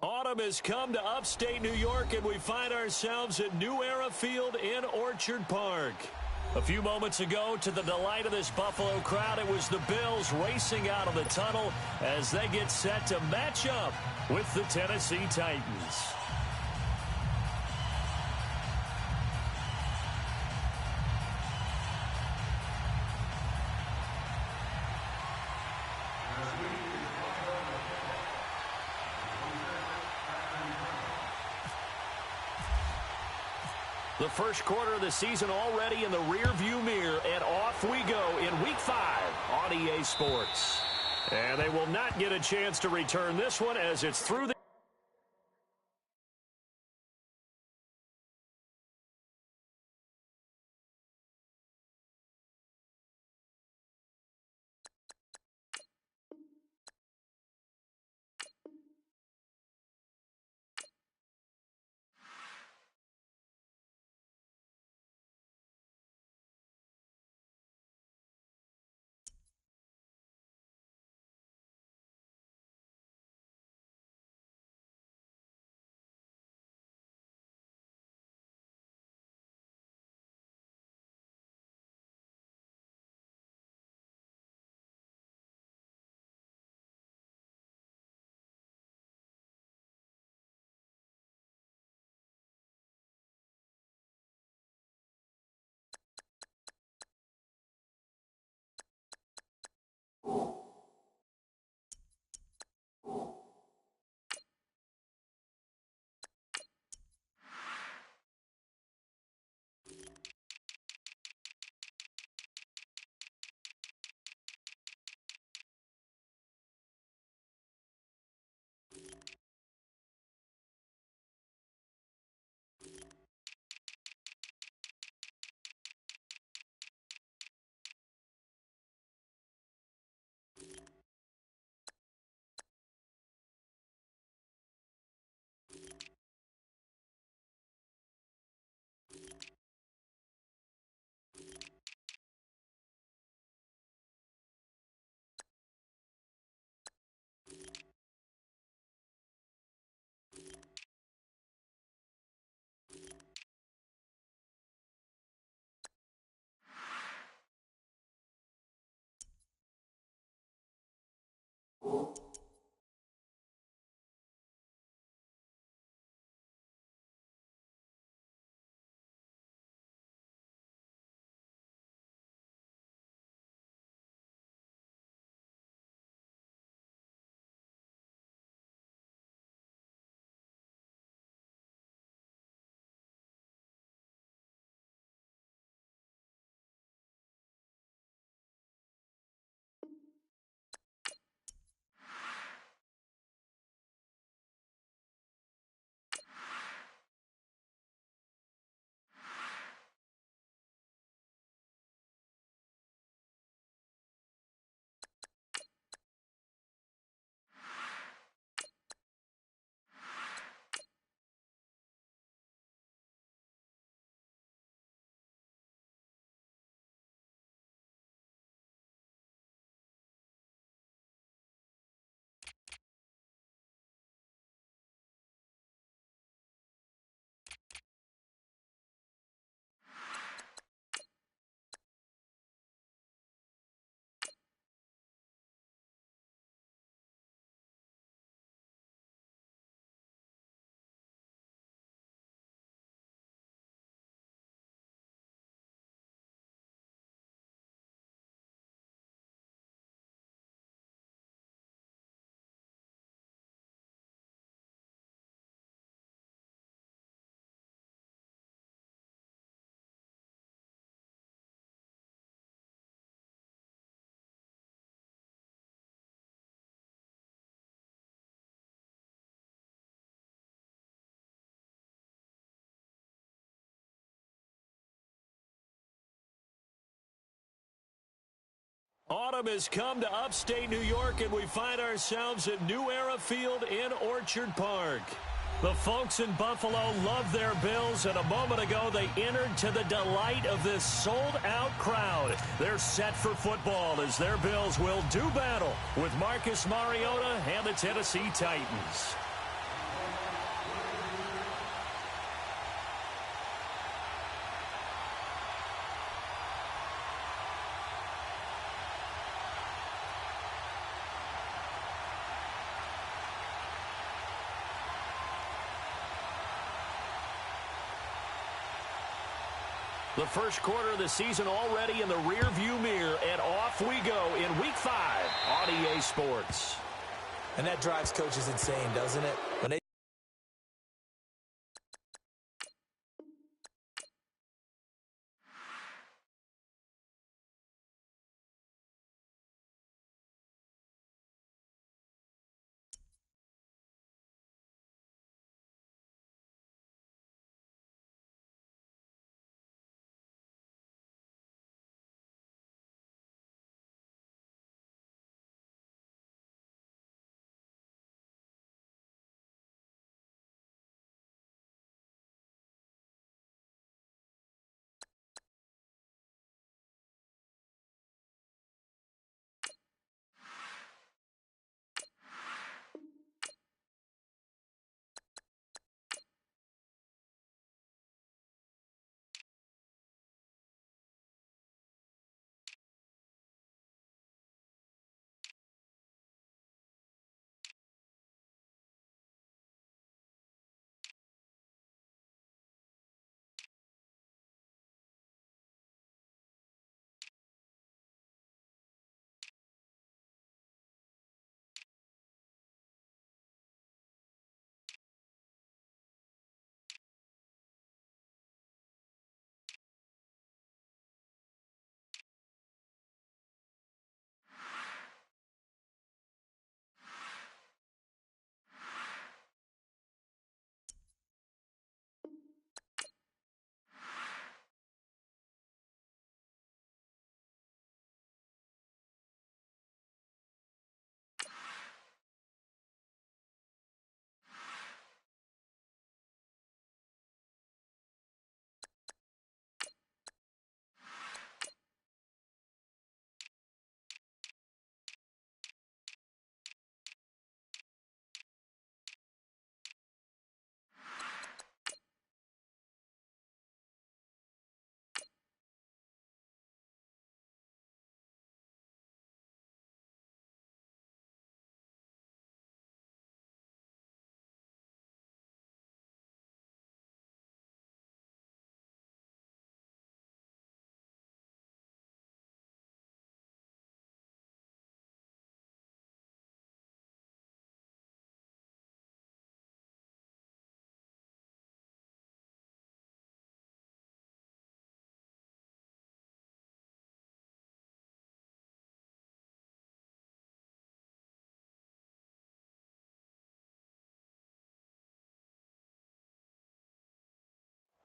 Autumn has come to upstate New York, and we find ourselves at New Era Field in Orchard Park. A few moments ago, to the delight of this Buffalo crowd, it was the Bills racing out of the tunnel as they get set to match up with the Tennessee Titans. The first quarter of the season already in the rearview mirror, and off we go in Week 5 on EA Sports. And they will not get a chance to return this one as it's through the... Autumn has come to upstate New York, and we find ourselves at New Era Field in Orchard Park. The folks in Buffalo love their Bills, and a moment ago they entered to the delight of this sold-out crowd. They're set for football as their Bills will do battle with Marcus Mariota and the Tennessee Titans. The first quarter of the season already in the rearview mirror, and off we go in Week 5 on EA Sports. And that drives coaches insane, doesn't it? When they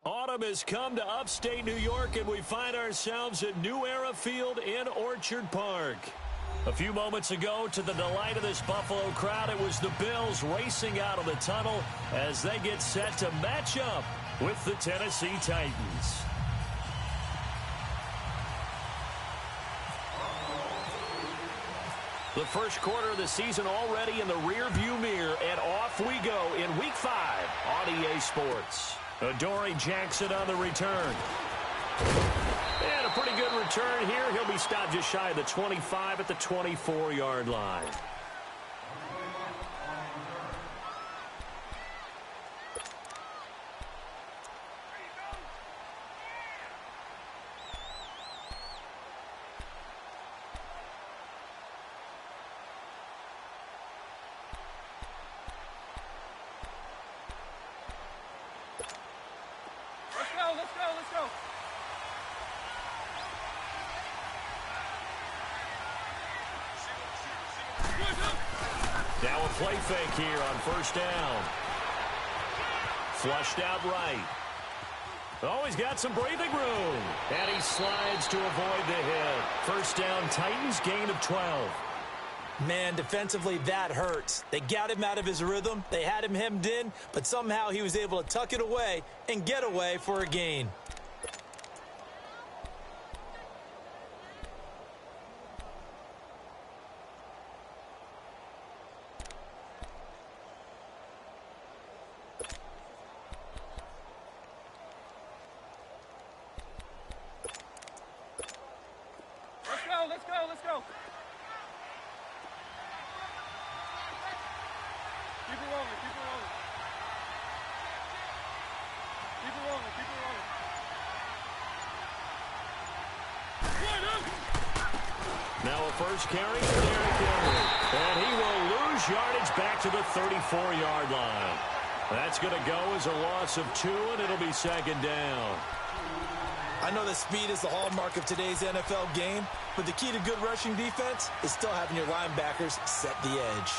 Autumn has come to upstate New York, and we find ourselves at New Era Field in Orchard Park. A few moments ago, to the delight of this Buffalo crowd, it was the Bills racing out of the tunnel as they get set to match up with the Tennessee Titans. The first quarter of the season already in the rearview mirror, and off we go in Week 5 on EA Sports. Adoree Jackson on the return. And a pretty good return here. He'll be stopped just shy of the 25 at the 24-yard line. Let's go. Now a play fake here on first down. Flushed out right. Oh, he's got some breathing room. And he slides to avoid the hit. First down, Titans, gain of 12. Man, defensively, that hurts. They got him out of his rhythm. They had him hemmed in, but somehow he was able to tuck it away and get away for a gain. Let's go. Keep it rolling. Keep it rolling. Now a first carry for Derrick Henry. And he will lose yardage back to the 34-yard line. That's going to go as a loss of 2, and it'll be second down. I know that speed is the hallmark of today's NFL game, but the key to good rushing defense is still having your linebackers set the edge.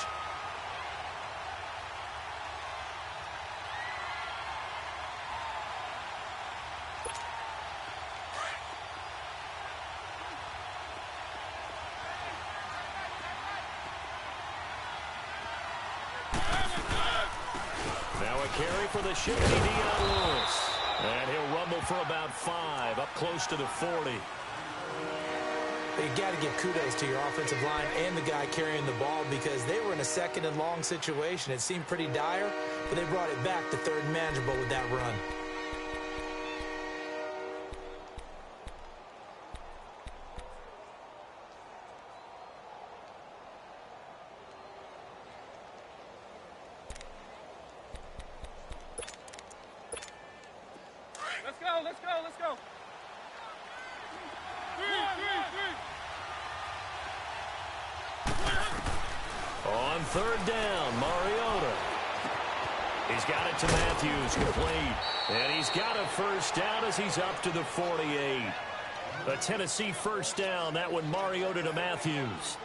Now a carry for the shifty Dion Lewis. And he'll rumble for about 5, up close to the 40. You got to give kudos to your offensive line and the guy carrying the ball because they were in a second and long situation. It seemed pretty dire, but they brought it back to third and manageable with that run. Let's go, let's go. On third down, Mariota. He's got it to Matthews, complete. And he's got a first down as he's up to the 48. A Tennessee first down, that one Mariota to Matthews.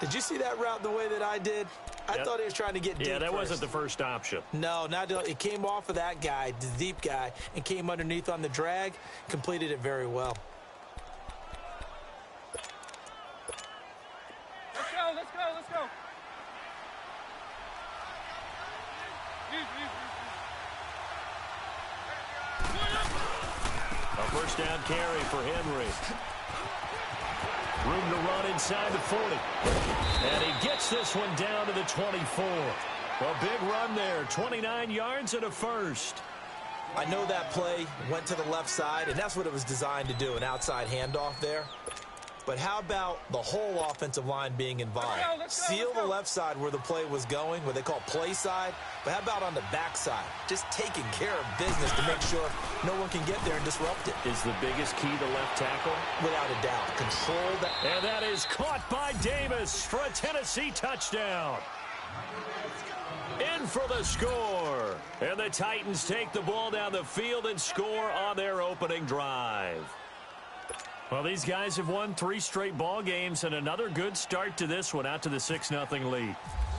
Did you see that route the way that I did? I thought he was trying to get deep. Yeah, that first. wasn't the first option. No, it came off of that guy, the deep guy, and came underneath on the drag, completed it very well. Let's go, let's go, let's go. A first down carry for Henry. Room to run inside the 40. And he gets this one down to the 24. A big run there, 29 yards and a first. I know that play went to the left side, and that's what it was designed to do, an outside handoff there. But how about the whole offensive line being involved? Seal the left side where the play was going, what they call play side. But how about on the back side? Just taking care of business to make sure no one can get there and disrupt it. Is the biggest key to left tackle? Without a doubt. Control that. And that is caught by Davis for a Tennessee touchdown. In for the score. And the Titans take the ball down the field and score on their opening drive. Well, these guys have won 3 straight ball games and another good start to this one out to the 6-0 lead.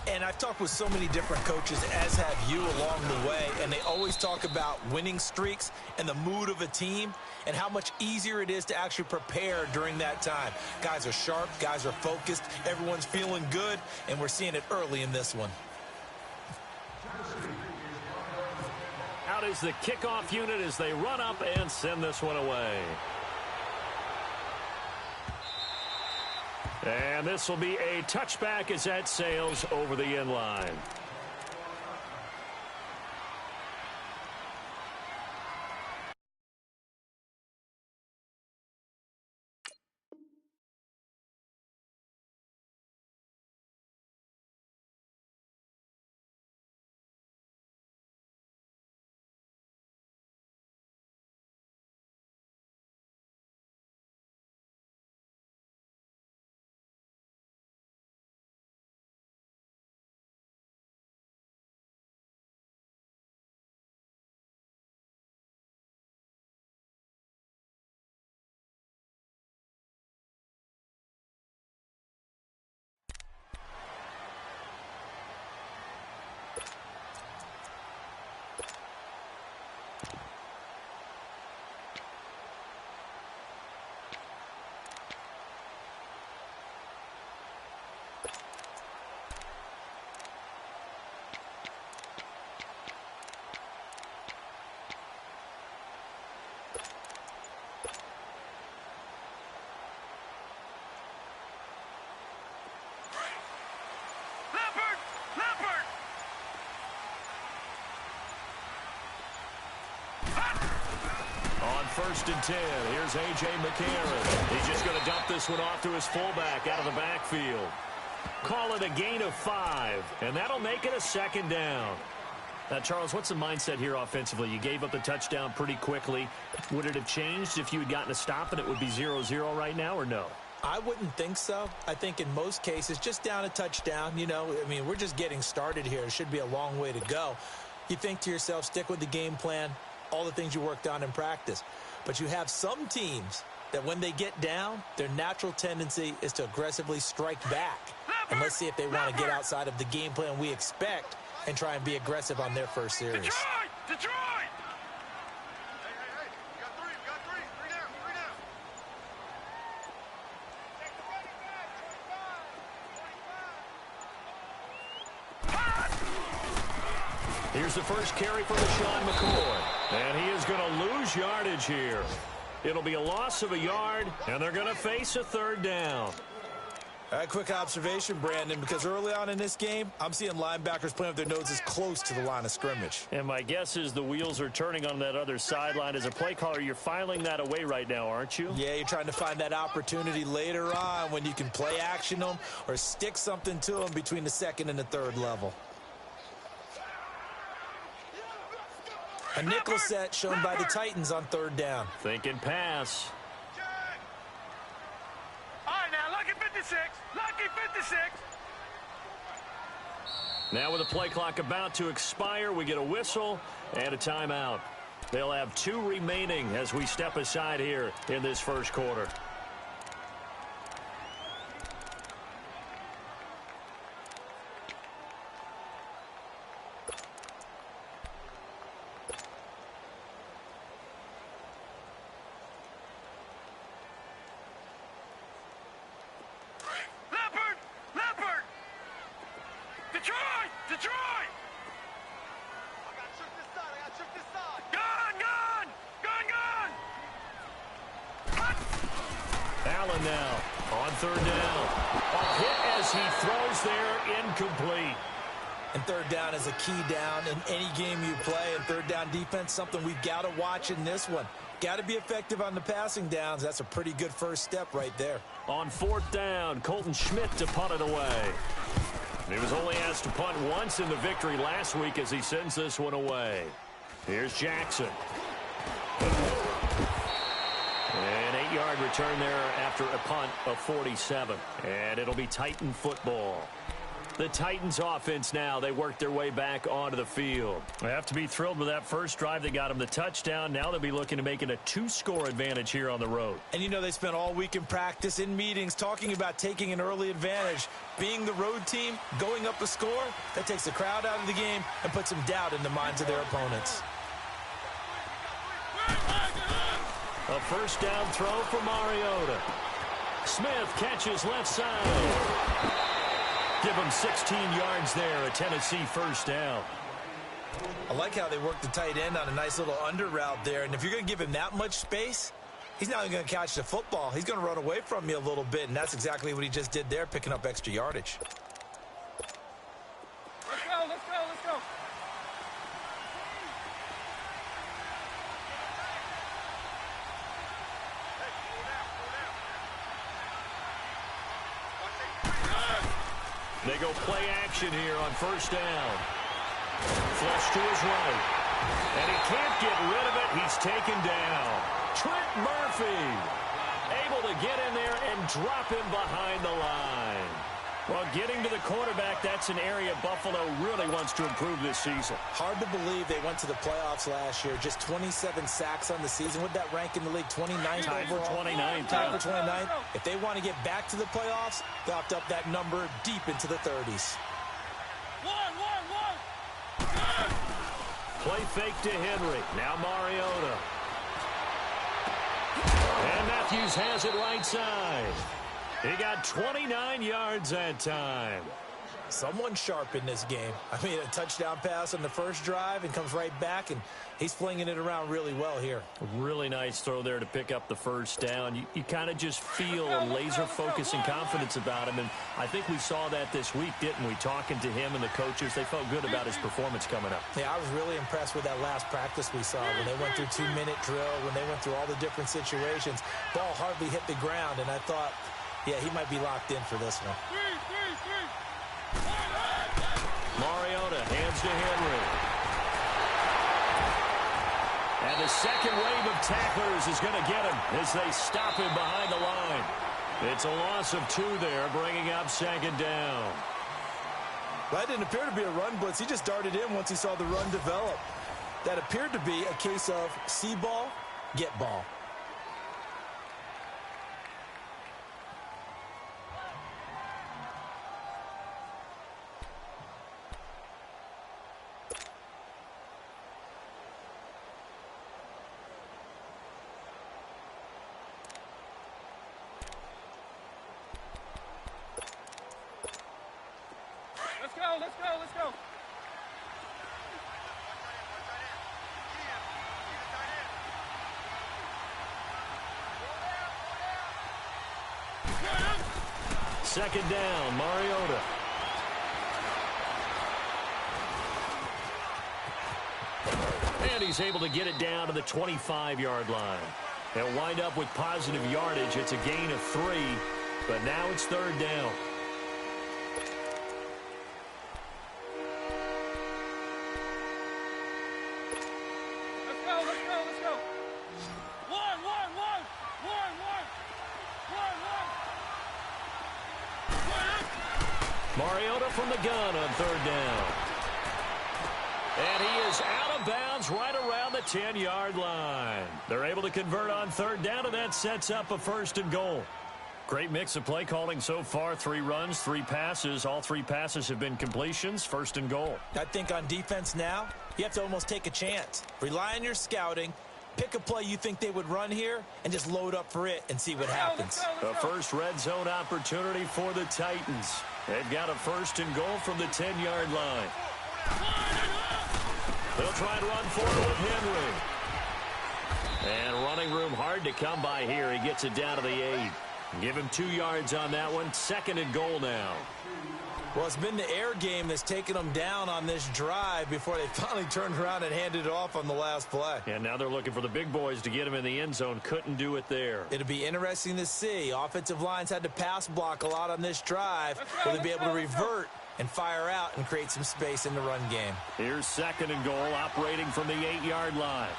And I've talked with so many different coaches, as have you along the way, and they always talk about winning streaks and the mood of a team and how much easier it is to actually prepare during that time. Guys are sharp, guys are focused, everyone's feeling good, and we're seeing it early in this one. Out is the kickoff unit as they run up and send this one away. And this will be a touchback as that sails over the end line. First and 10. Here's A.J. McCarron. He's just going to dump this one off to his fullback out of the backfield. Call it a gain of 5, and that'll make it a second down. Now, Charles, what's the mindset here offensively? You gave up the touchdown pretty quickly. Would it have changed if you had gotten a stop and it would be 0-0 right now or no? I wouldn't think so. I think in most cases, just down a touchdown, you know, I mean, we're just getting started here. It should be a long way to go. You think to yourself, stick with the game plan, all the things you worked on in practice. But you have some teams that when they get down, their natural tendency is to aggressively strike back. And let's see if they want to get outside of the game plan we expect and try and be aggressive on their first series. Detroit! Here's the first carry for LaShawn McCoy. And he is going to lose yardage here. It'll be a loss of a yard, and they're going to face a third down. All right, quick observation, Brandon, because early on in this game, I'm seeing linebackers playing with their noses close to the line of scrimmage. And my guess is the wheels are turning on that other sideline. As a play caller, you're filing that away right now, aren't you? Yeah, you're trying to find that opportunity later on when you can play action them or stick something to them between the second and the third level. A nickel set shown by the Titans on third down. Thinking pass. All right, now, lucky 56. Lucky 56. Now with the play clock about to expire, we get a whistle and a timeout. They'll have 2 remaining as we step aside here in this first quarter. Detroit! I got to shoot this side. Gone! Allen now on third down. A hit as he throws there, incomplete. And third down is a key down in any game you play. And third down defense, something we've got to watch in this one. Got to be effective on the passing downs. That's a pretty good first step right there. On fourth down, Colton Schmidt to punt it away. He was only asked to punt once in the victory last week as he sends this one away. Here's Jackson. An 8-yard return there after a punt of 47. And it'll be Titan football. The Titans offense now, they work their way back onto the field. They have to be thrilled with that first drive that got them the touchdown. Now they'll be looking to make it a 2-score advantage here on the road. And you know they spent all week in practice, in meetings, talking about taking an early advantage. Being the road team, going up a score, that takes the crowd out of the game and puts some doubt in the minds of their opponents. A first down throw for Mariota. Smith catches left side. Give him 16 yards there, a Tennessee first down. I like how they work the tight end on a nice little under route there. And if you're going to give him that much space, he's not going to catch the football. He's going to run away from you a little bit, and that's exactly what he just did there, picking up extra yardage. Let's go. They go play action here on first down. Flush to his right. And he can't get rid of it. He's taken down. Trent Murphy able to get in there and drop him behind the line. Well, getting to the quarterback, that's an area Buffalo really wants to improve this season. Hard to believe they went to the playoffs last year. Just 27 sacks on the season. Would that rank in the league? 29th overall? 29th. Tied for 29th. If they want to get back to the playoffs, they'll have to up that number deep into the 30s. Play fake to Henry. Now Mariota. And Matthews has it right side. He got 29 yards that time. Someone sharp in this game. I mean, a touchdown pass on the first drive and comes right back, and he's flinging it around really well here. Really nice throw there to pick up the first down. You kind of just feel a laser focus and confidence about him, and I think we saw that this week, didn't we? Talking to him and the coaches, they felt good about his performance coming up. Yeah, I was really impressed with that last practice we saw when they went through 2-minute drill, when they went through all the different situations. Ball hardly hit the ground, and I thought, yeah, he might be locked in for this one. Mariota hands to Henry. And the second wave of tacklers is going to get him as they stop him behind the line. It's a loss of 2 there, bringing up second down. That didn't appear to be a run blitz. He just darted in once he saw the run develop. That appeared to be a case of see ball, get ball. Let's go. Second down, Mariota. And he's able to get it down to the 25-yard line. They'll wind up with positive yardage. It's a gain of 3, but now it's third down. Let's go. One. Mariota from the gun on third down. And he is out of bounds right around the 10-yard line. They're able to convert on third down, and that sets up a first and goal. Great mix of play calling so far. 3 runs, 3 passes. All 3 passes have been completions. First and goal. I think on defense now, you have to almost take a chance. Rely on your scouting. Pick a play you think they would run here and just load up for it and see what happens. The first red zone opportunity for the Titans. They've got a first and goal from the 10-yard line. They'll try and run forward with Henry. And running room hard to come by here. He gets it down to the 8. Give him 2 yards on that one. Second and goal now. Well, it's been the air game that's taken them down on this drive before they finally turned around and handed it off on the last play. And now they're looking for the big boys to get him in the end zone. Couldn't do it there. It'll be interesting to see. Offensive lines had to pass block a lot on this drive. Will they be able to revert and fire out and create some space in the run game? Here's second and goal, operating from the 8-yard line.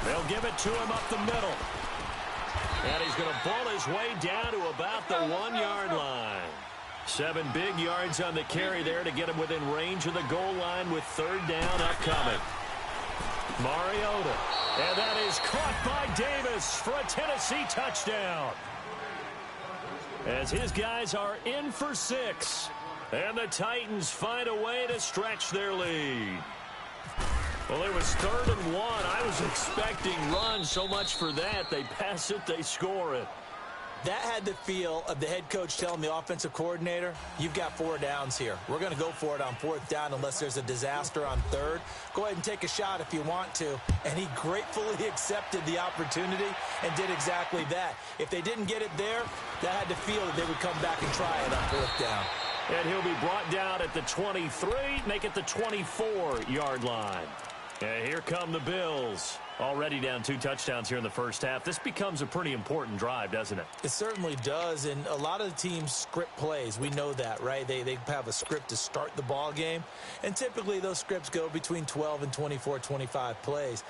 They'll give it to him up the middle. And he's going to bull his way down to about the 1-yard line. 7 big yards on the carry there to get him within range of the goal line with third down upcoming. Mariota. And that is caught by Davis for a Tennessee touchdown. As his guys are in for 6. And the Titans find a way to stretch their lead. Well, it was 3rd and 1. I was expecting runs. So much for that. They pass it, they score it. That had the feel of the head coach telling the offensive coordinator, you've got 4 downs here. We're going to go for it on 4th down unless there's a disaster on 3rd. Go ahead and take a shot if you want to. And he gratefully accepted the opportunity and did exactly that. If they didn't get it there, that had the feel that they would come back and try it on 4th down. And he'll be brought down at the 23, make it the 24-yard line. And here come the Bills. Already down 2 touchdowns here in the first half. This becomes a pretty important drive, doesn't it? It certainly does, and a lot of the teams script plays. We know that, right? They have a script to start the ball game, and typically those scripts go between 12 and 24, 25 plays.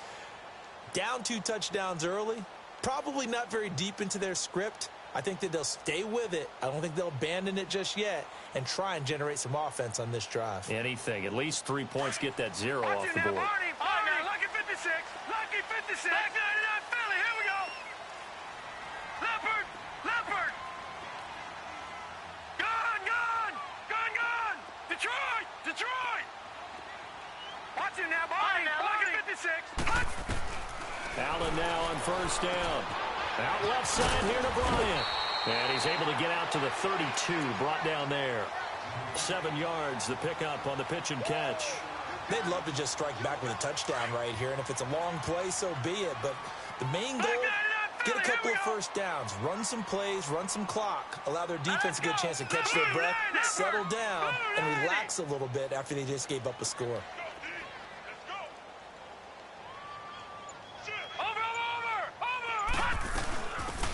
Down 2 touchdowns early, probably not very deep into their script. I think that they'll stay with it. I don't think they'll abandon it just yet and try and generate some offense on this drive. Anything. At least 3 points, get that 0 off the board. Lucky 56. Lucky 56. Back 99 Philly. Here we go. Leopard. Gone. Detroit. Watch him now, Barney. Lucky 56. Allen now on first down. Out left side here to Bryant. And he's able to get out to the 32, brought down there. 7 yards, the pickup on the pitch and catch. They'd love to just strike back with a touchdown right here, and if it's a long play, so be it. But the main goal, get a couple of first downs, run some plays, run some clock, allow their defense a good chance to catch their breath, settle down, and relax a little bit after they just gave up a score.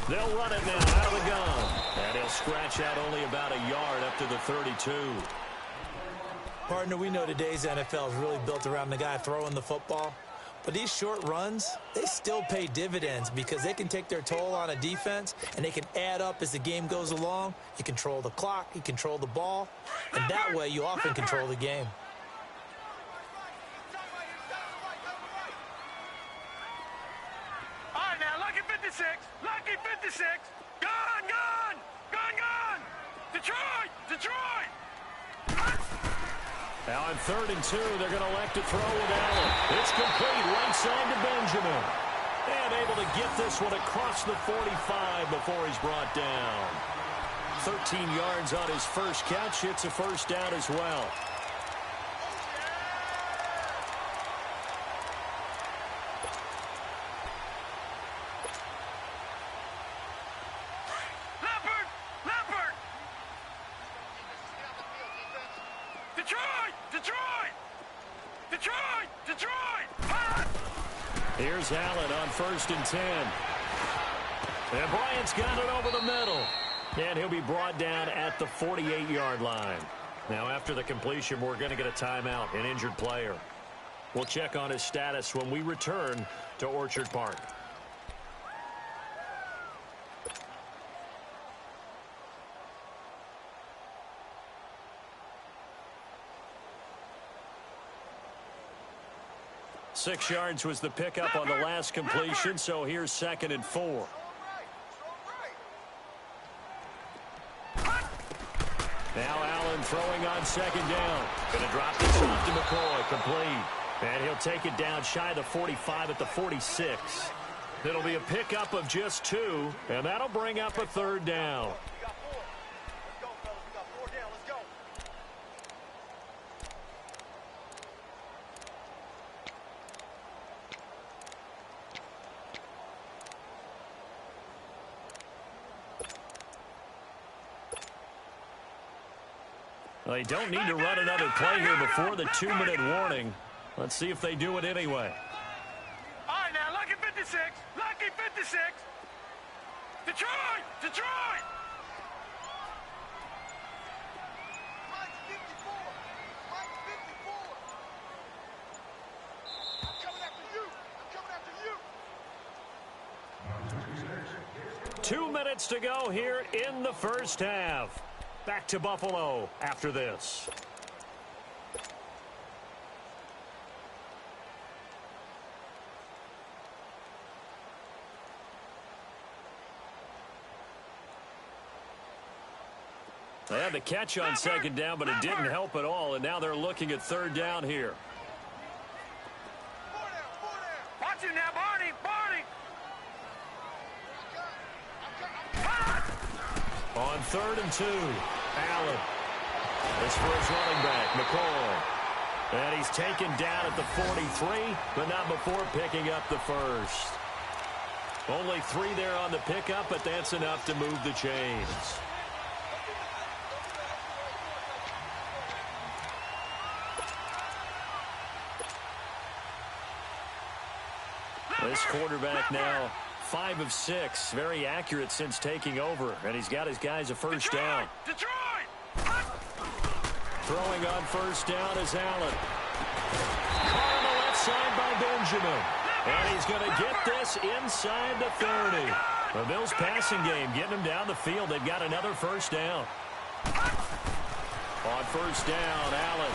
They'll run it now out of the gun. And he'll scratch out only about a yard up to the 32. Partner, we know today's NFL is really built around the guy throwing the football. But these short runs, they still pay dividends because they can take their toll on a defense, and they can add up as the game goes along. You control the clock, you control the ball, and that way you often control the game. All right, now, lucky 56. Lucky 56. Gone, gone. Gone, gone. Detroit. Detroit. Now on 3rd and 2, they're going to elect to throw with Allen. It's complete, right side to Benjamin. And able to get this one across the 45 before he's brought down. 13 yards on his first catch. It's a first down as well. Leopard. Leopard. Detroit. Detroit. Detroit. Detroit. Ah! Here's Allen on 1st and 10. And Bryant's got it over the middle. And he'll be brought down at the 48-yard line. Now, after the completion, we're going to get a timeout, an injured player. We'll check on his status when we return to Orchard Park. Six yards was the pickup on the last completion, so here's 2nd and 4. Now Allen throwing on 2nd down. Going to drop this off to McCoy, complete. And he'll take it down shy of the 45 at the 46. It'll be a pickup of just 2, and that'll bring up a 3rd down. We got 4. Let's go, fellas. We got 4 down. Let's go. They don't need to run another play here before the 2-minute warning. Let's see if they do it anyway. All right, now, lucky 56. Lucky 56. Detroit. Detroit. Mike 54. Mike 54. I'm coming after you. I'm coming after you. 2 minutes to go here in the first half. Back to Buffalo after this. They had the catch on 2nd down, but it didn't help at all, and now they're looking at 3rd down here. 4 down. 4 down. Watch him now, Barney. Barney. On 3rd and 2, Allen. This for his running back, McCoy. And he's taken down at the 43, but not before picking up the first. Only 3 there on the pickup, but that's enough to move the chains. This quarterback now 5 of 6, very accurate since taking over, and he's got his guys a first down. Detroit. Throwing on 1st down is Allen. Caught on the left side by Benjamin, and he's going to get this inside the 30. The Bills' passing game getting them down the field. They've got another first down. On 1st down, Allen.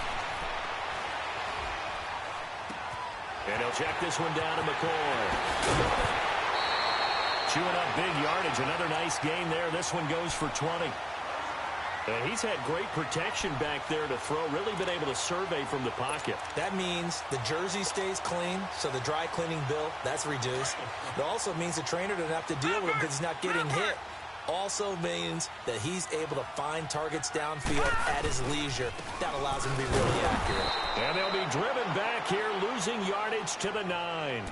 And he'll check this one down to McCoy. Chewing up big yardage. Another nice gain there. This one goes for 20. And he's had great protection back there to throw. Really been able to survey from the pocket. That means the jersey stays clean, so the dry cleaning bill, that's reduced. It also means the trainer doesn't have to deal with him because he's not getting hit. Also means that he's able to find targets downfield at his leisure. That allows him to be really accurate. And they'll be driven back here, losing yardage to the 9.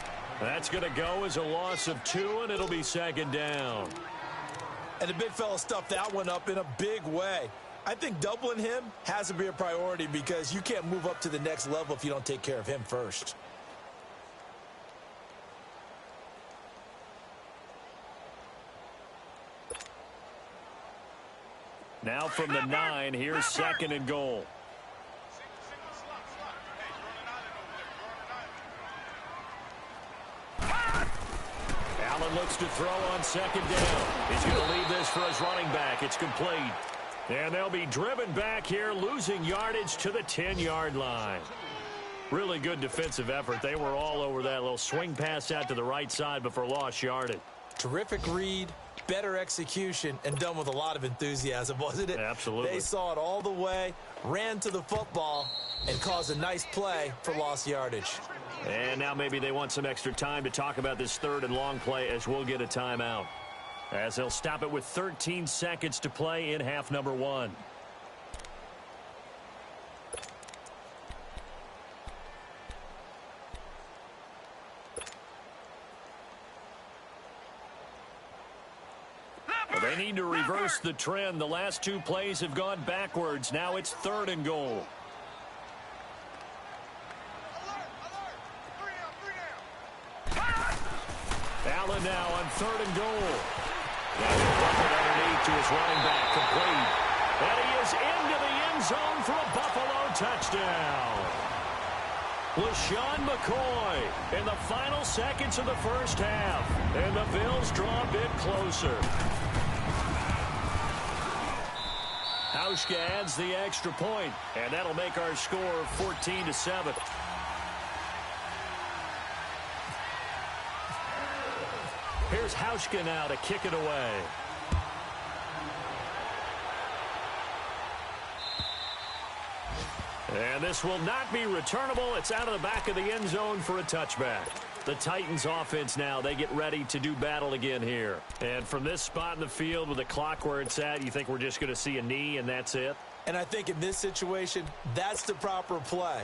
That's going to go as a loss of 2, and it'll be 2nd down. And the big fella stuffed that one up in a big way. I think doubling him has to be a priority because you can't move up to the next level if you don't take care of him first. Now from the 9, here's 2nd and goal. Allen looks to throw on second down. He's going to leave this for his running back. It's complete. And they'll be driven back here, losing yardage to the 10-yard line. Really good defensive effort. They were all over that little swing pass out to the right side before lost yardage. Terrific read, better execution, and done with a lot of enthusiasm, wasn't it? Absolutely. They saw it all the way, ran to the football, and caused a nice play for lost yardage. And now maybe they want some extra time to talk about this third and long play as we'll get a timeout. As they'll stop it with 13 seconds to play in half number 1. They need to reverse the trend. The last 2 plays have gone backwards. Now it's 3rd and goal. Allen now on 3rd and goal. And he'll dump it underneath to his running back, complete. And he is into the end zone for a Buffalo touchdown. LaShawn McCoy in the final seconds of the first half. And the Bills draw a bit closer. Hauschka adds the extra point, and that'll make our score 14-7. Here's Hauschka now to kick it away. And this will not be returnable. It's out of the back of the end zone for a touchback. The Titans offense now, they get ready to do battle again here. And from this spot in the field with the clock where it's at, you think we're just going to see a knee and that's it? And I think in this situation, that's the proper play.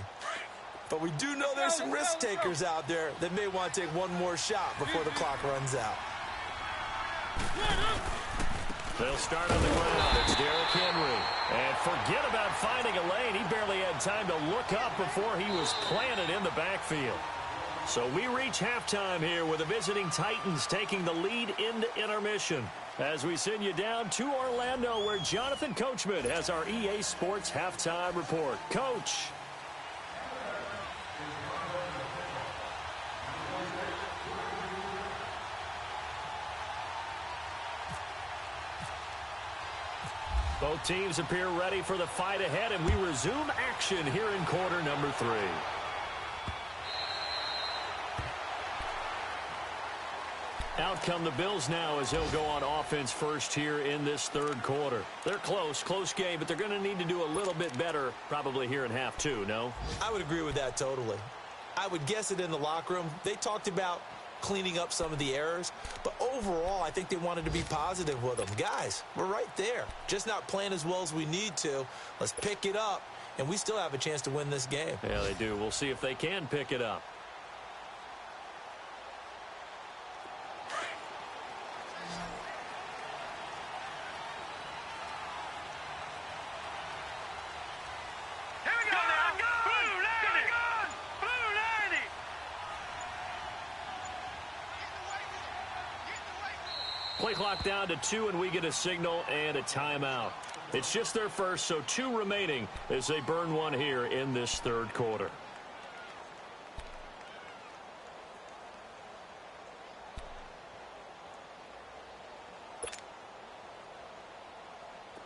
But we do know there's some risk takers out there that may want to take one more shot before the clock runs out. They'll start on the ground. It's Derrick Henry. And forget about finding a lane. He barely had time to look up before he was planted in the backfield. So we reach halftime here with the visiting Titans taking the lead into intermission. As we send you down to Orlando where Jonathan Coachman has our EA Sports halftime report. Coach. Both teams appear ready for the fight ahead, and we resume action here in quarter number 3. Out come the Bills now as they'll go on offense first here in this third quarter. They're close game, but they're going to need to do a little bit better probably here in half 2, no? I would agree with that totally. I would guess it in the locker room. They talked about cleaning up some of the errors, but overall I think they wanted to be positive with them. Guys, we're right there, just not playing as well as we need to. Let's pick it up, and we still have a chance to win this game. Yeah, they do. We'll see if they can pick it up. Play clock down to 2, and we get a signal and a timeout. It's just their first, so 2 remaining as they burn one here in this third quarter.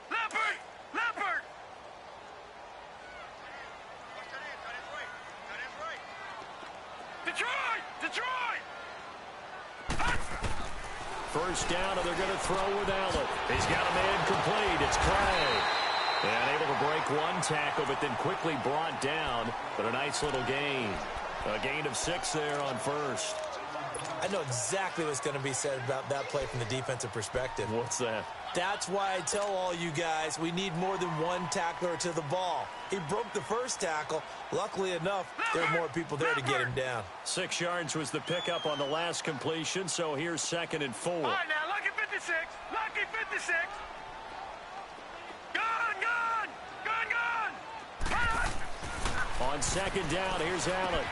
Leopard! Detroit! First down, and they're going to throw with Allen. He's got a man complete. It's Clay. And able to break one tackle, but then quickly brought down. But a nice little gain. A gain of 6 there on first. I know exactly what's going to be said about that play from the defensive perspective. What's that? That's why I tell all you guys we need more than one tackler to the ball. He broke the first tackle. Luckily enough, there are more people there to get him down. 6 yards was the pickup on the last completion, so here's 2nd and 4. All right, now, lucky 56. Lucky 56. Gone! On 2nd down, here's Allen.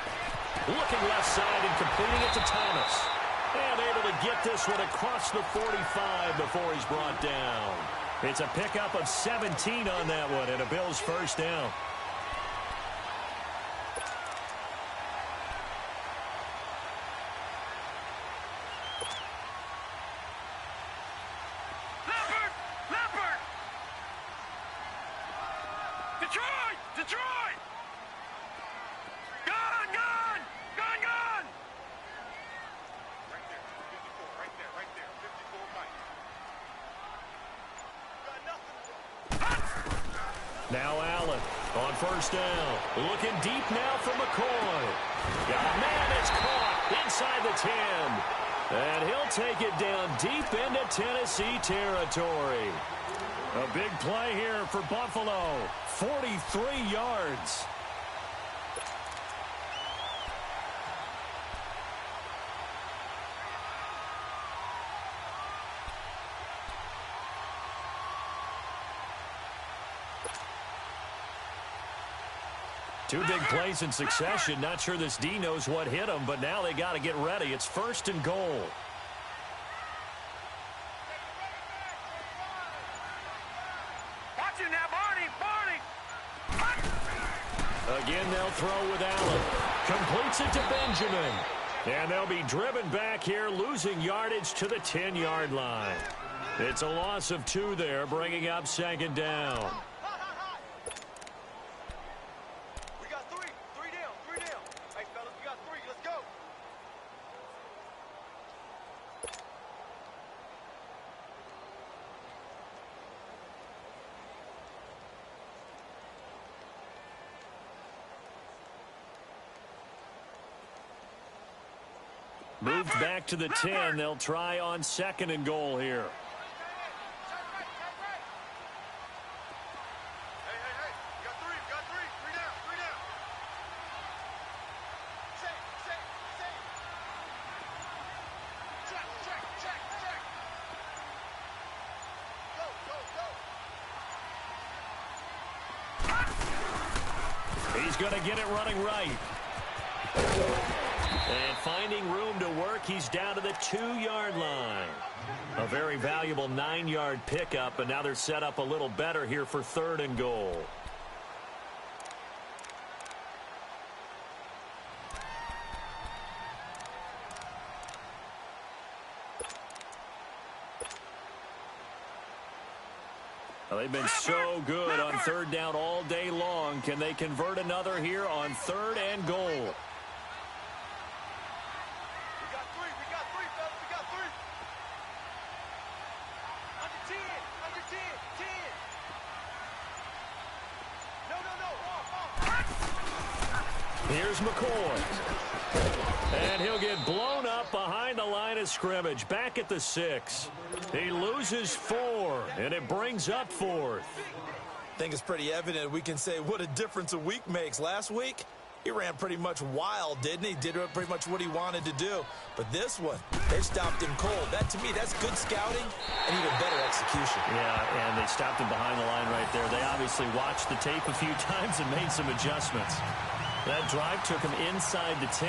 Looking left side and completing it to Thomas. And able to get this one across the 45 before he's brought down. It's a pickup of 17 on that one and a Bills first down. Detroit! Detroit! Gone! Gone! Gone! Gone! Right there. 54. Right there. Right there. 54 Mike. Got nothing. Now Allen on first down. Looking deep now for McCoy. Got a man that's caught inside the 10. And he'll take it down deep into Tennessee territory. A big play here for Buffalo. 43 yards. Two big plays in succession. Not sure this D knows what hit him, but now they got to get ready. It's first and goal. Watch it now, Barney! Barney! Again, they'll throw with Allen. Completes it to Benjamin. And they'll be driven back here, losing yardage to the 10-yard line. It's a loss of 2 there, bringing up second down. Moved back to the 10. They'll try on second and goal here. Hey, you got three down. Check. Go. He's going to get it running right. And finding room to work, he's down to the 2-yard line. A very valuable 9-yard pickup, and now they're set up a little better here for third and goal. Well, they've been so good on third down all day long. Can they convert another here on third and goal? Here's McCoy. And he'll get blown up behind the line of scrimmage. Back at the 6. He loses 4, and it brings up 4th. I think it's pretty evident we can say what a difference a week makes. Last week, he ran pretty much wild, didn't he? Did pretty much what he wanted to do. But this one, they stopped him cold. That, to me, that's good scouting and even better execution. Yeah, and they stopped him behind the line right there. They obviously watched the tape a few times and made some adjustments. That drive took him inside the 10.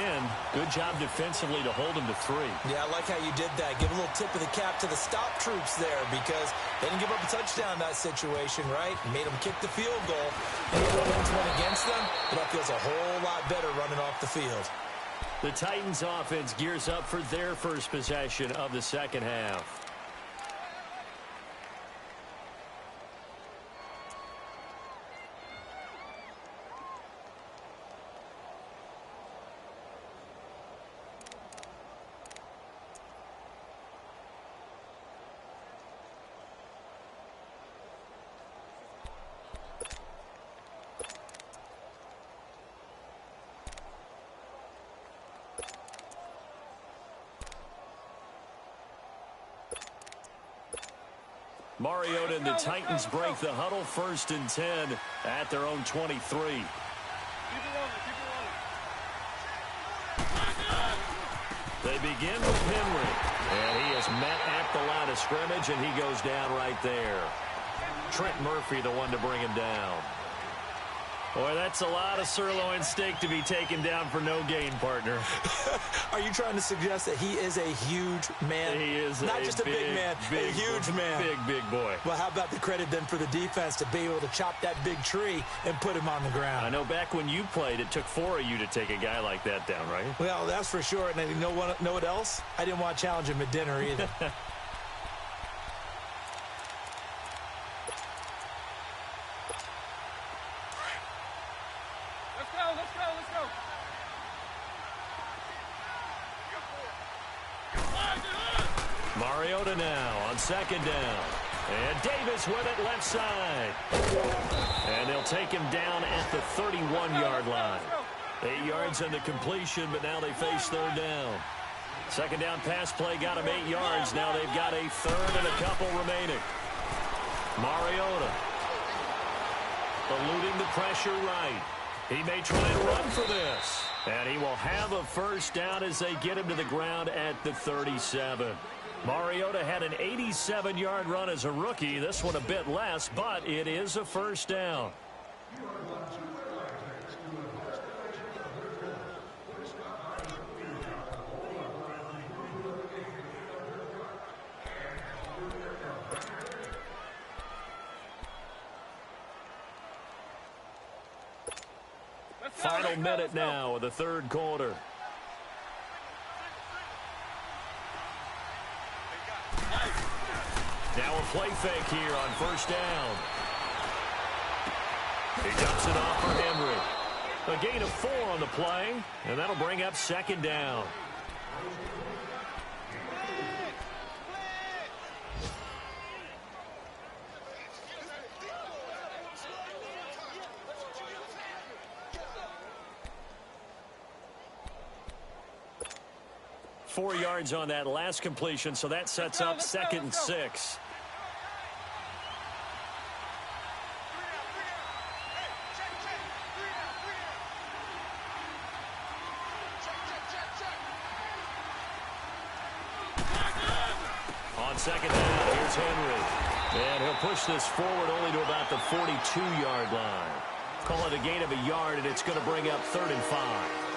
Good job defensively to hold him to 3. Yeah, I like how you did that. Give a little tip of the cap to the stop troops there because they didn't give up a touchdown in that situation, right? Made them kick the field goal. And the ones went against them, but that feels a whole lot better running off the field. The Titans offense gears up for their first possession of the second half. Mariota and the Titans break the huddle, first and 10 at their own 23. They begin with Henry, and he is met at the line of scrimmage, and he goes down right there. Trent Murphy, the one to bring him down. Boy, that's a lot of sirloin steak to be taken down for no gain, partner. Are you trying to suggest that he is a huge man? He is not just a big man, a huge man. Big boy. Well, how about the credit then for the defense to be able to chop that big tree and put him on the ground? I know back when you played, it took 4 of you to take a guy like that down, right? Well, that's for sure. And you know what else? I didn't want to challenge him at dinner either. Mariota now on second down. And Davis with it left side. And they'll take him down at the 31-yard line. 8 yards on the completion, but now they face third down. Second down pass play got him 8 yards. Now they've got a third and a couple remaining. Mariota eluding the pressure right. He may try and run for this. And he will have a first down as they get him to the ground at the 37. Mariota had an 87-yard run as a rookie. This one a bit less, but it is a first down. Final minute now of the third quarter. Now a play fake here on first down. He dumps it off for Henry. A gain of 4 on the play, and that'll bring up second down. Four yards on that last completion, so that sets up 2nd and 6. On second down, here's Henry. And he'll push this forward only to about the 42-yard line. Call it a gain of a yard, and it's going to bring up 3rd and 5.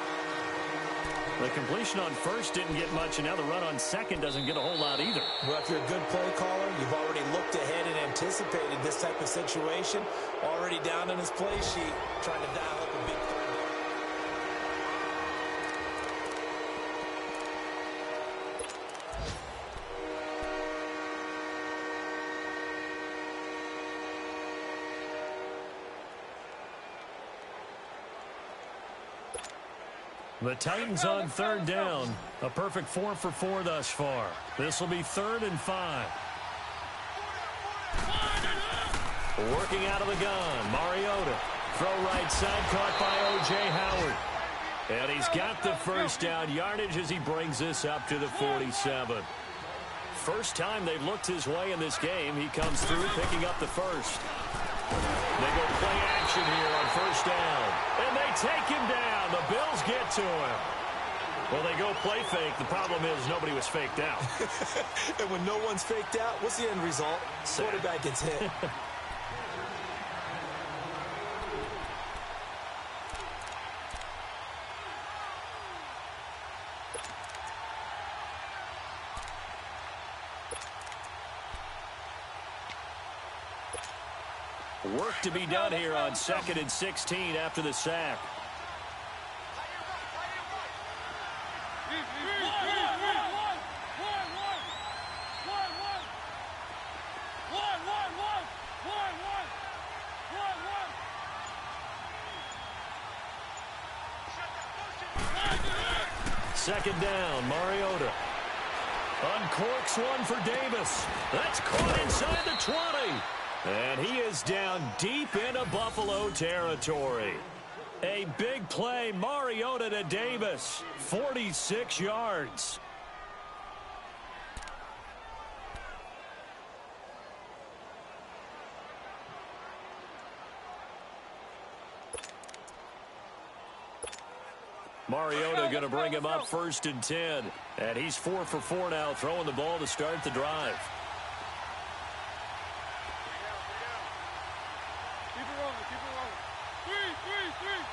The completion on first didn't get much, and now the run on second doesn't get a whole lot either. Well, if you're a good play caller, you've already looked ahead and anticipated this type of situation. Already down in his play sheet, trying to dial up a big third. The Titans on third down. A perfect 4 for 4 thus far. This will be 3rd and 5. Working out of the gun. Mariota. Throw right side caught by O.J. Howard. And he's got the first down yardage as he brings this up to the 47. First time they've looked his way in this game. He comes through picking up the first. They go play action here on first down. And they take him down. The Bills get to him. Well, they go play fake. The problem is nobody was faked out. And when no one's faked out, what's the end result? Quarterback gets hit. Work to be done here on 2nd and 16 after the sack. Second down, Mariota. Uncorks one for Davis. That's caught inside the 20. And he is down deep into Buffalo territory. A big play, Mariota to Davis. 46 yards. Mariota going to bring him up 1st and 10. And he's 4 for 4 now, throwing the ball to start the drive. Keep it rolling, keep it rolling. Three.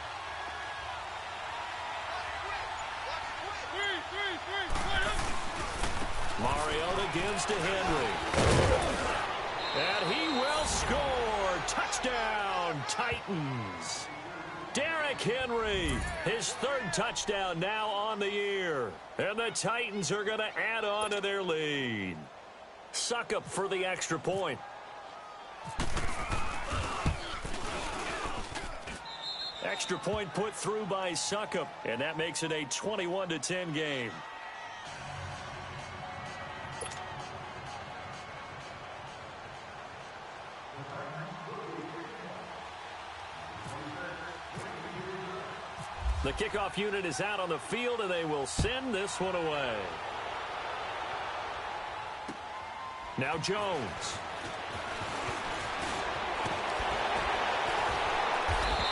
Mariota gives to Henry. And he will score. Touchdown, Titans. Derrick Henry, his 3rd touchdown now on the year. And the Titans are going to add on to their lead. Suckup for the extra point. Extra point put through by Suckup, and that makes it a 21-10 game. The kickoff unit is out on the field, and they will send this one away. Now Jones.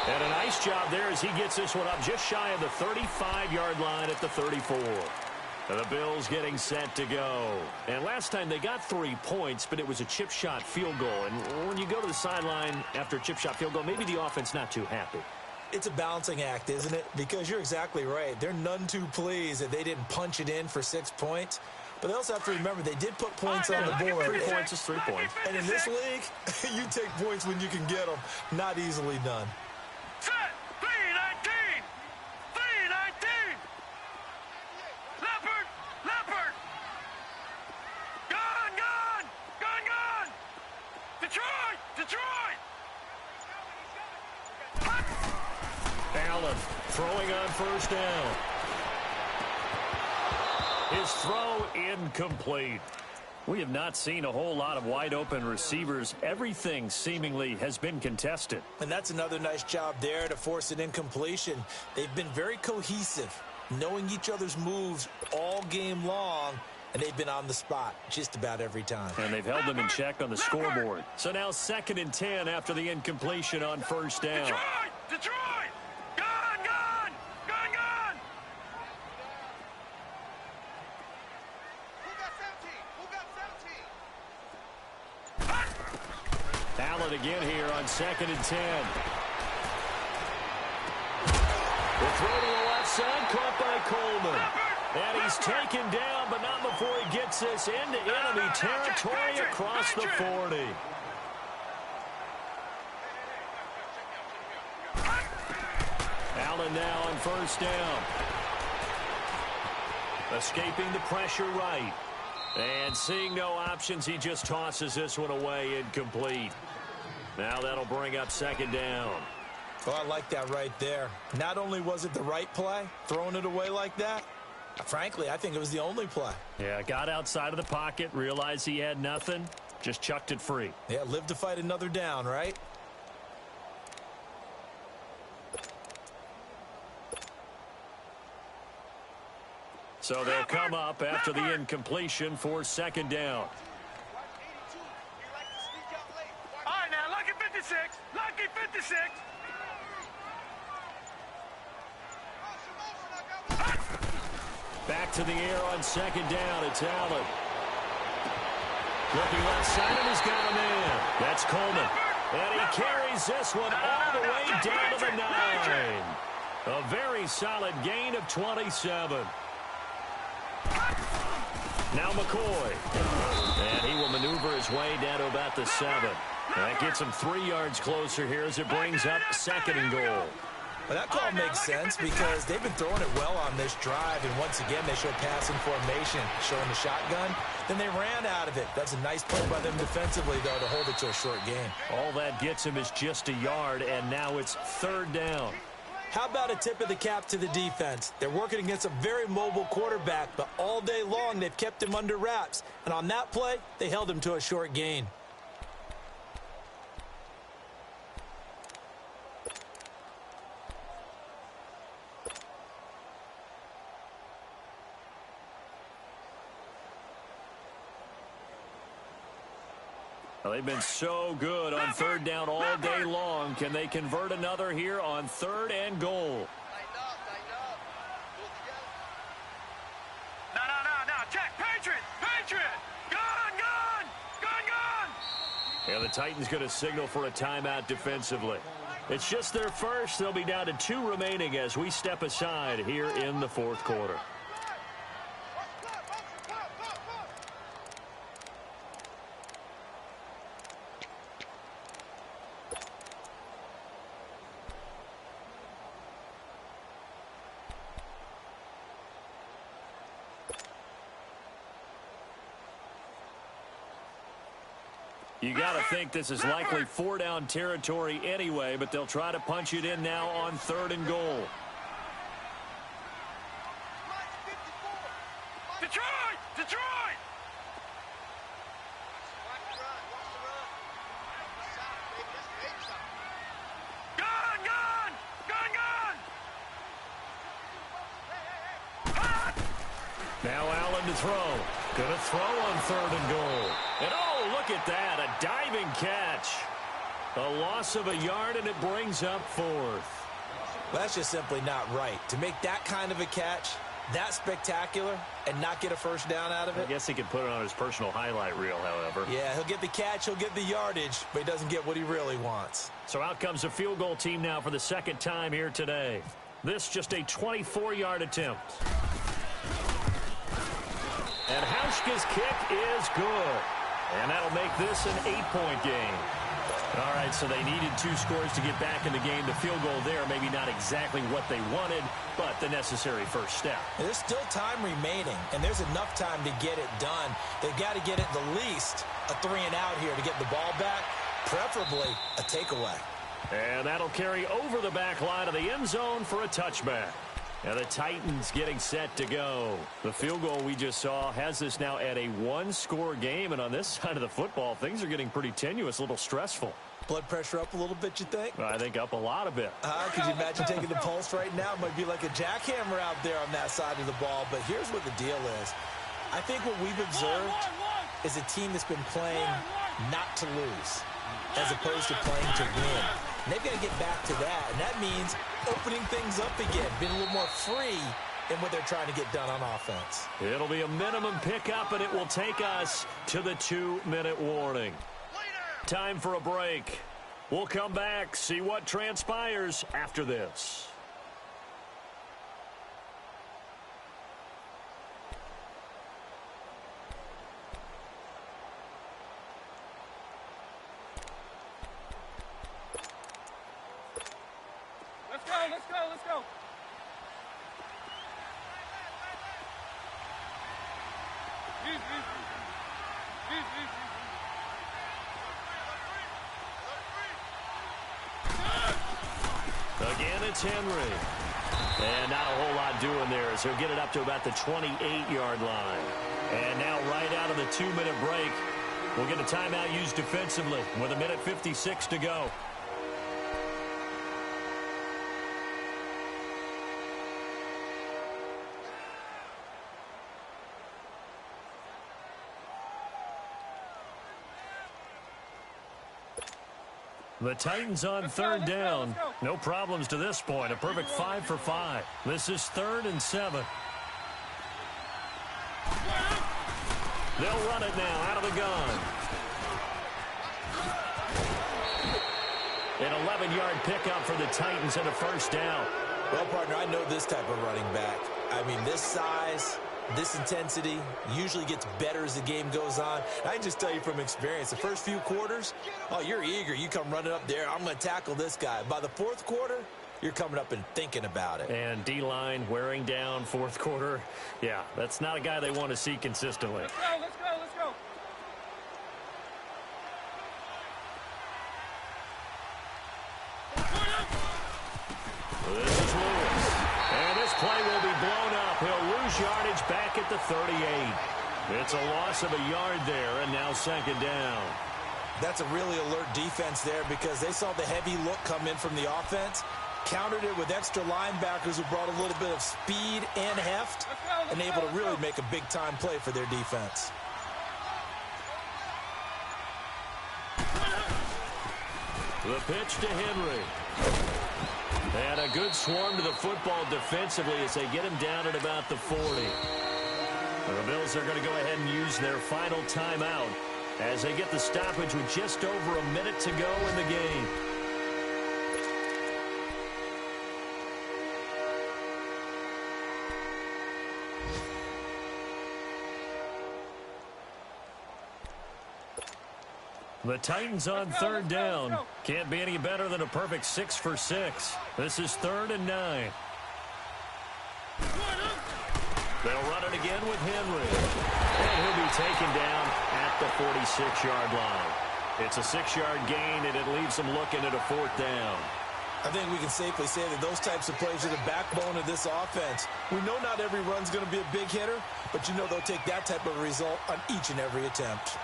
And a nice job there as he gets this one up just shy of the 35-yard line at the 34. The Bills getting set to go. And last time they got 3 points, but it was a chip shot field goal. And when you go to the sideline after a chip shot field goal, maybe the offense not too happy. It's a balancing act, isn't it? Because you're exactly right. They're none too pleased that they didn't punch it in for 6 points. But they also have to remember they did put points on the board. 3 points is 3 points. And in this league, you take points when you can get them. Not easily done. Set. 319. 319. Leopard. Leopard. Gone. Gone. Gone. Gone. Detroit. Detroit. Allen throwing on first down. His throw incomplete. We have not seen a whole lot of wide open receivers. Everything seemingly has been contested. And that's another nice job there to force an incompletion. They've been very cohesive, knowing each other's moves all game long, and they've been on the spot just about every time. And they've held them in check on the scoreboard. So now 2nd and 10 after the incompletion on first down. Detroit. Detroit. Gone. Gone. Gone. Gone. Allen again here on 2nd and 10. The throw to the left side, caught by Coleman. And he's taken down, but not before he gets this into enemy territory across the 40. Allen now on first down. Escaping the pressure right. And seeing no options, he just tosses this one away incomplete. Now that'll bring up 2nd down. Oh, I like that right there. Not only was it the right play, throwing it away like that, frankly, I think it was the only play. Yeah, got outside of the pocket, realized he had nothing, just chucked it free. Yeah, live to fight another down, right? So they'll come up after the incompletion for 2nd down. All right, now, lucky 56. Lucky 56. Back to the air on 2nd down. It's Allen. Looking left side, and he's got him in. That's Coleman. And he carries this one all the way down to the 9. A very solid gain of 27. Now McCoy. And he will maneuver his way down to about the 7. That gets him 3 yards closer here as it brings up 2nd and goal. Well, that call makes sense because they've been throwing it well on this drive, and once again they show passing formation, showing the shotgun. Then they ran out of it. That's a nice play by them defensively, though, to hold it to a short game. All that gets him is just a yard, and now it's 3rd down. How about a tip of the cap to the defense? They're working against a very mobile quarterback, but all day long they've kept him under wraps. And on that play, they held him to a short gain. Well, they've been so good on 3rd down all day long. Can they convert another here on 3rd and goal? No. Check. Patriot. Patriot. Gone. Gone. Gone. Gone. Yeah, the Titans going to signal for a timeout defensively. It's just their first. They'll be down to 2 remaining as we step aside here in the 4th quarter. You got to think this is likely 4-down territory anyway, but they'll try to punch it in now on 3rd and goal. Detroit! Detroit! Gone! Gone! Gone! Gone! Now Allen to throw. Gonna throw on 3rd and goal. And oh, look at that, a diving catch. A loss of a yard, and it brings up 4th. Well, that's just simply not right. To make that kind of a catch, that spectacular, and not get a first down out of it. I guess he could put it on his personal highlight reel, however. Yeah, he'll get the catch, he'll get the yardage, but he doesn't get what he really wants. So out comes a field goal team now for the 2nd time here today. This just a 24-yard attempt. And Hauschka's kick is good. And that'll make this an 8-point game. All right, so they needed 2 scores to get back in the game. The field goal there, maybe not exactly what they wanted, but the necessary first step. And there's still time remaining, and there's enough time to get it done. They've got to get at the least a 3-and-out here to get the ball back, preferably a takeaway. And that'll carry over the back line of the end zone for a touchback. And the Titans getting set to go. The field goal we just saw has this now at a 1-score game. And on this side of the football, things are getting pretty tenuous, a little stressful. Blood pressure up a little bit, you think? I think up a lot of it. Could you imagine taking the pulse right now? It might be like a jackhammer out there on that side of the ball. But here's what the deal is. I think what we've observed is a team that's been playing not to lose as opposed to playing to win. And they've got to get back to that, and that means opening things up again, being a little more free in what they're trying to get done on offense. It'll be a minimum pickup, and it will take us to the 2-minute warning. Time for a break. We'll come back, see what transpires after this. Let's go. Again, it's Henry. And not a whole lot doing there as he'll get it up to about the 28-yard line. And now right out of the 2-minute break, we'll get a timeout used defensively with 1:56 to go. The Titans on 3rd down. No problems to this point. A perfect 5 for 5. This is 3rd and 7. They'll run it now out of the gun. An 11-yard pickup for the Titans and a first down. Well, partner, I know this type of running back. I mean, this size, this intensity usually gets better as the game goes on. I can just tell you from experience, the first few quarters, oh, you're eager. You come running up there. I'm going to tackle this guy. By the 4th quarter, you're coming up and thinking about it. And D-line wearing down 4th quarter. Yeah, that's not a guy they want to see consistently. Let's go. This is Lewis. And this play will be blown up. He'll lose yardage back at the 38. It's a loss of a yard there, and now 2nd down. That's a really alert defense there because they saw the heavy look come in from the offense, countered it with extra linebackers who brought a little bit of speed and heft, and able to really make a big-time play for their defense. The pitch to Henry. And a good swarm to the football defensively as they get him down at about the 40. The Bills are going to go ahead and use their final timeout as they get the stoppage with just over a minute to go in the game. The Titans on 3rd down. Can't be any better than a perfect 6 for 6. This is 3rd and 9. They'll run it again with Henry. And he'll be taken down at the 46-yard line. It's a 6-yard gain, and it leaves them looking at a 4th down. I think we can safely say that those types of plays are the backbone of this offense. We know not every run's going to be a big hitter, but you know they'll take that type of result on each and every attempt.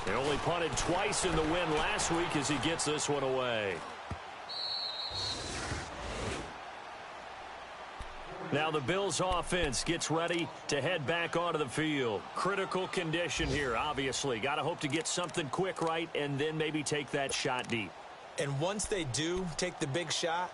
He only punted twice in the win last week as he gets this one away. Now the Bills offense gets ready to head back onto the field. Critical condition here, obviously. Got to hope to get something quick right and then maybe take that shot deep. And once they do take the big shot,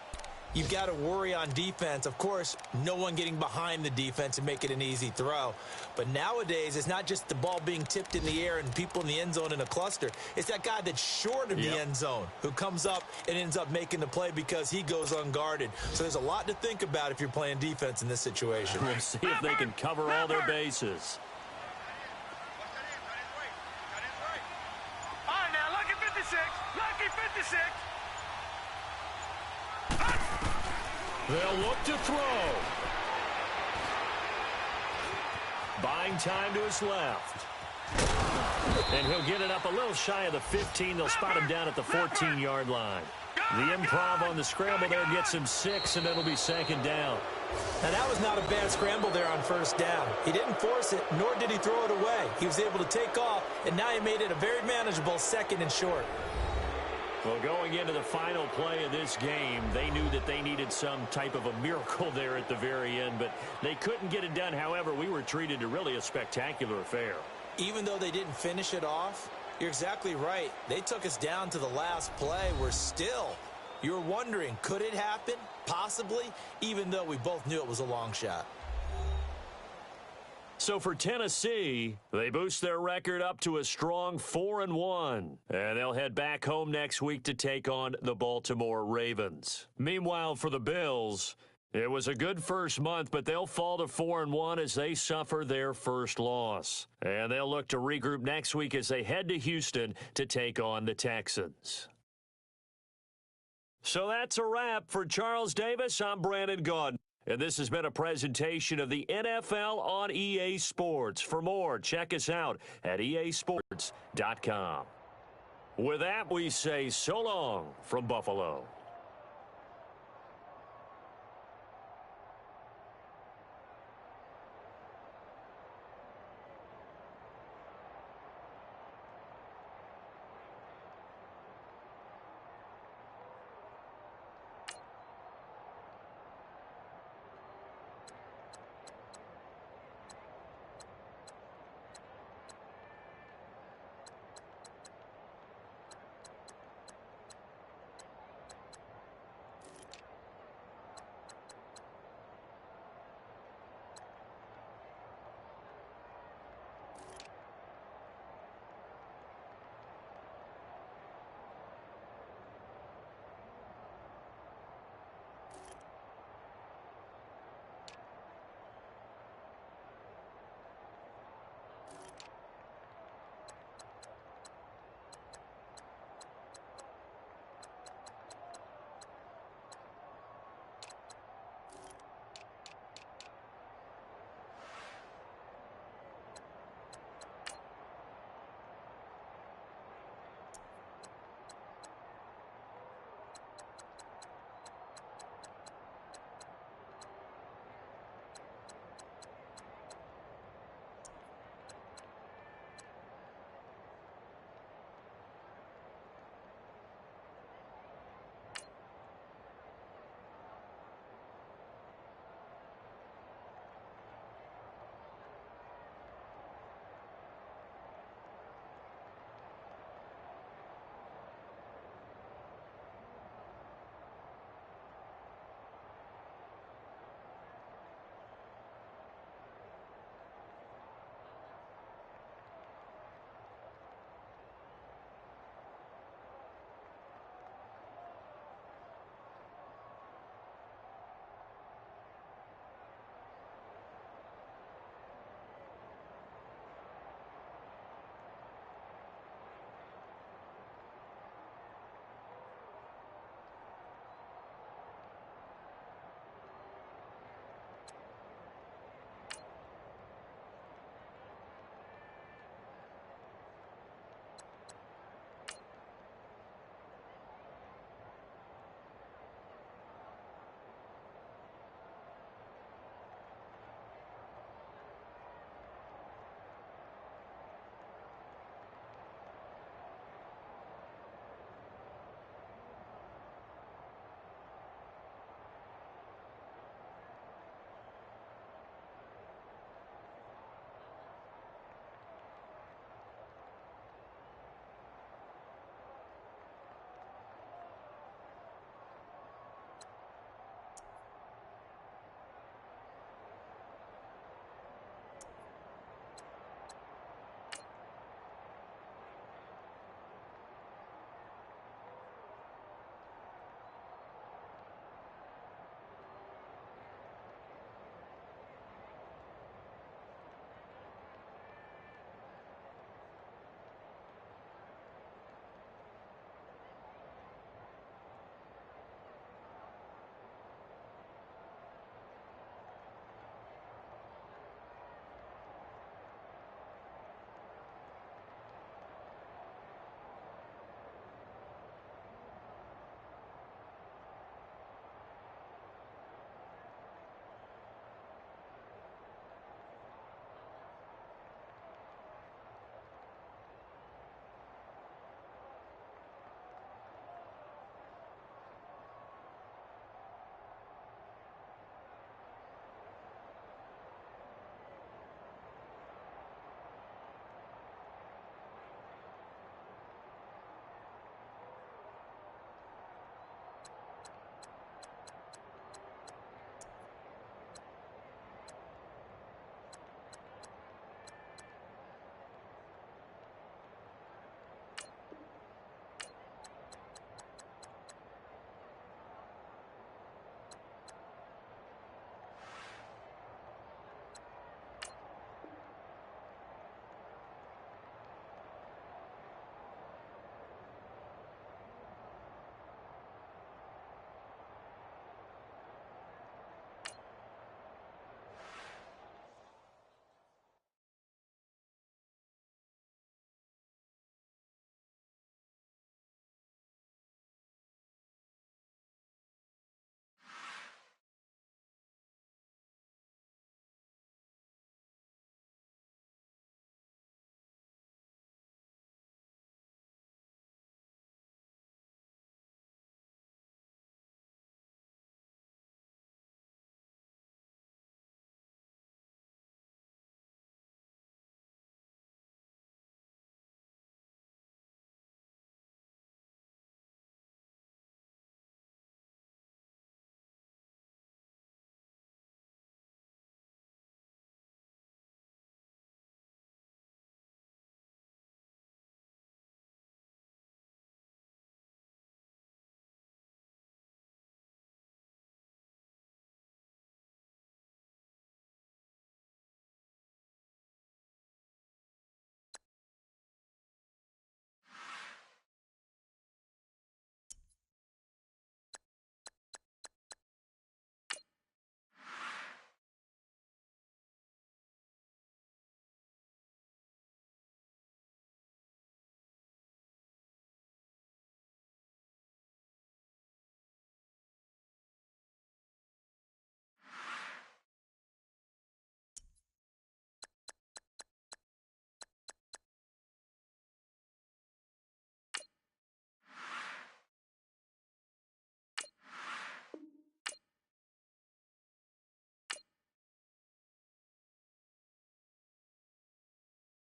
you've got to worry on defense. Of course, no one getting behind the defense and make it an easy throw. But nowadays, it's not just the ball being tipped in the air and people in the end zone in a cluster. It's that guy that's short of the end zone who comes up and ends up making the play because he goes unguarded. So there's a lot to think about if you're playing defense in this situation. We'll see if they can cover all their bases. All right, now, lucky 56. Lucky 56. They'll look to throw. Buying time to his left. And he'll get it up a little shy of the 15. They'll spot him down at the 14-yard line. The improv on the scramble there gets him 6, and it'll be second down. Now, that was not a bad scramble there on first down. He didn't force it, nor did he throw it away. He was able to take off, and now he made it a very manageable second and short. Well, going into the final play of this game, they knew that they needed some type of a miracle there at the very end, but they couldn't get it done. However, we were treated to really a spectacular affair. Even though they didn't finish it off, you're exactly right. They took us down to the last play. You were wondering, could it happen? Possibly, even though we both knew it was a long shot. So for Tennessee, they boost their record up to a strong 4-1. And they'll head back home next week to take on the Baltimore Ravens. Meanwhile, for the Bills, it was a good first month, but they'll fall to 4-1 as they suffer their first loss. And they'll look to regroup next week as they head to Houston to take on the Texans. So that's a wrap. For Charles Davis, I'm Brandon Gaudin. And this has been a presentation of the NFL on EA Sports. For more, check us out at easports.com. With that, we say so long from Buffalo.